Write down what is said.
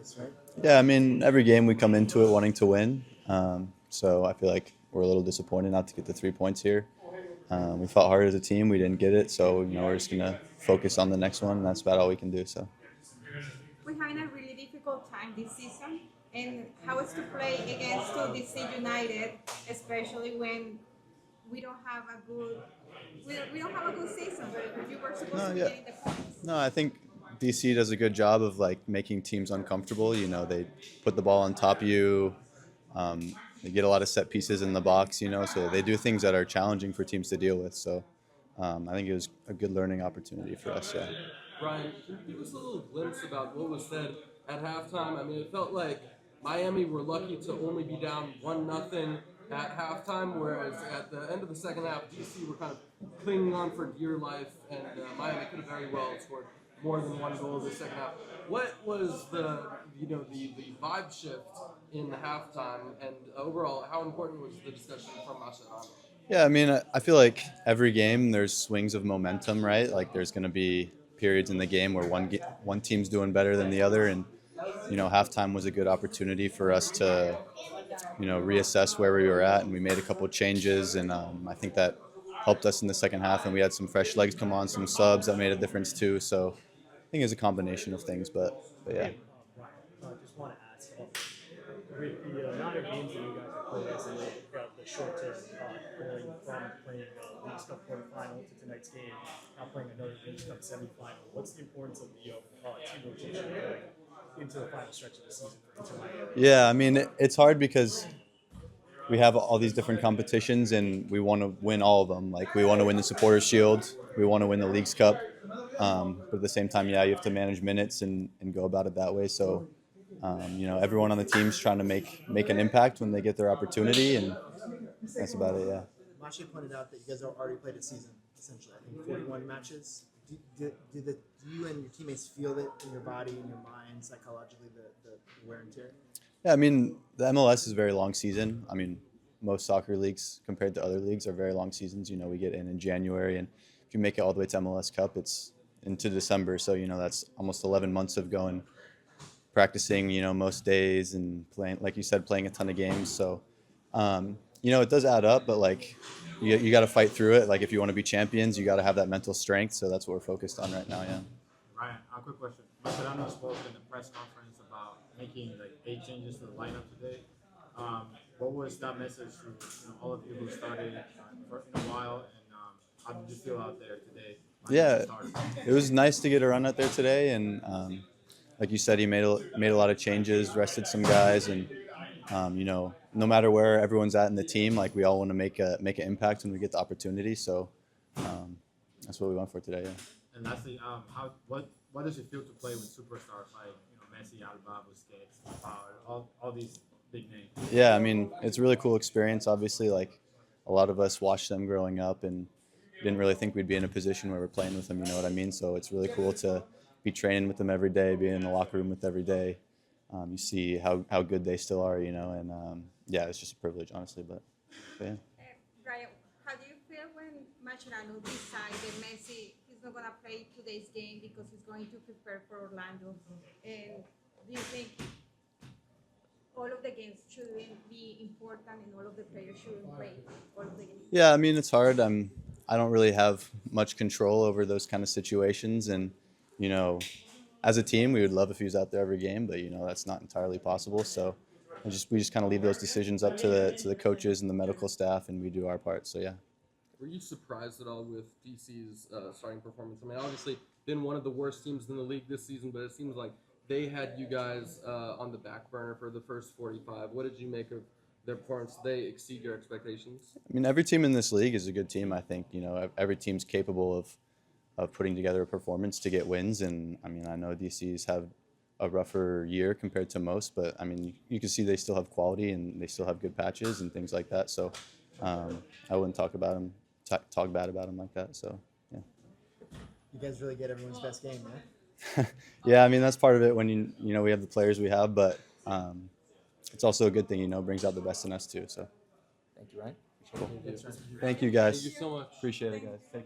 this, right? Yeah, I mean, every game we come into it wanting to win. So I feel like we're a little disappointed not to get the 3 points here. We fought hard as a team. We didn't get it. So, we're just going to focus on the next one, and that's about all we can do. So, We're having a really difficult time this season, and how is to play against DC United, especially when we don't have a good we don't have a good season. But you were supposed no, to be yeah. getting the points. No, I think DC does a good job of like making teams uncomfortable. They put the ball on top of you. They get a lot of set pieces in the box, so they do things that are challenging for teams to deal with. So I think it was a good learning opportunity for us. Yeah. Brian, can you give us a little glimpse about what was said at halftime? I mean, it felt like Miami were lucky to only be down 1-0 at halftime, whereas at the end of the second half, DC were kind of clinging on for dear life, and Miami could have very well scored more than one goal in the second half. What was the vibe shift in the halftime, and overall, how important was the discussion from Mascherano? Yeah, I mean, I feel like every game there's swings of momentum, right? Like there's going to be periods in the game where one team's doing better than the other, and halftime was a good opportunity for us to reassess where we were at, and we made a couple of changes, and I think that helped us in the second half, and we had some fresh legs come on, some subs that made a difference too. So I think it's a combination of things, but yeah. Brian, I just want to ask, with the amount of games that you guys have played as throughout the short term, going from playing League Cup quarterfinal to tonight's game, now playing another League Cup semifinal, what's the importance of the team rotation going into the final stretch of the season for Inter Miami? Yeah, I mean, it's hard because we have all these different competitions and we want to win all of them. Like we want to win the Supporters Shield, we want to win the Leagues Cup, but at the same time, yeah, you have to manage minutes and go about it that way. So, everyone on the team's trying to make an impact when they get their opportunity, and that's about it. Yeah. Mashi pointed out that you guys have already played a season, essentially. I think 41 matches. Do you and your teammates feel it in your body, in your mind, psychologically, the wear and tear? Yeah, I mean, the MLS is a very long season. I mean, most soccer leagues compared to other leagues are very long seasons. We get in January, and if you make it all the way to MLS Cup, it's into December. So, that's almost 11 months of going, practicing, most days and playing, like you said, playing a ton of games. So, it does add up, but like you got to fight through it. Like if you want to be champions, you got to have that mental strength. So that's what we're focused on right now. Yeah. Ryan, a quick question. Mascherano spoke in the press conference about making like 8 changes to the lineup today. What was that message to all of you who started for in a while, and how did you feel out there today? Yeah, it was nice to get a run out there today, and like you said, he made a lot of changes, rested some guys, and no matter where everyone's at in the team, like we all want to make an impact when we get the opportunity. So that's what we went for today. Yeah. And lastly, what does it feel to play with superstars like Messi, Alba, Busquets, all these big names? Yeah, I mean, it's a really cool experience. Obviously, like a lot of us watched them growing up and didn't really think we'd be in a position where we're playing with them. You know what I mean? So it's really cool to be training with them every day, be in the locker room with every day. You see how good they still are, and yeah, it's just a privilege, honestly. But yeah. Brian, how do you feel when Mascherano decided Messi he's not gonna play today's game because he's going to prepare for Orlando? And do you think all of the games shouldn't be important and all of the players shouldn't play all of the games? Yeah, I mean, it's hard. I don't really have much control over those kind of situations, and as a team, we would love if he was out there every game, but that's not entirely possible. So we just kind of leave those decisions up to the coaches and the medical staff, and we do our part. So yeah. Were you surprised at all with DC's starting performance? I mean, obviously, been one of the worst teams in the league this season, but it seems like they had you guys on the back burner for the first 45. What did you make of their performance? Did they exceed your expectations? I mean, every team in this league is a good team. I think every team's capable of putting together a performance to get wins, and I mean, I know DC's have a rougher year compared to most, but I mean, you can see they still have quality and they still have good patches and things like that. So I wouldn't talk bad about them like that. So yeah. You guys really get everyone's best game, right? Yeah, I mean that's part of it when we have the players we have, but it's also a good thing. Brings out the best in us too. So Thank you, Ryan. cool. Thank you guys. Thank you so much. Appreciate it, guys. Take care.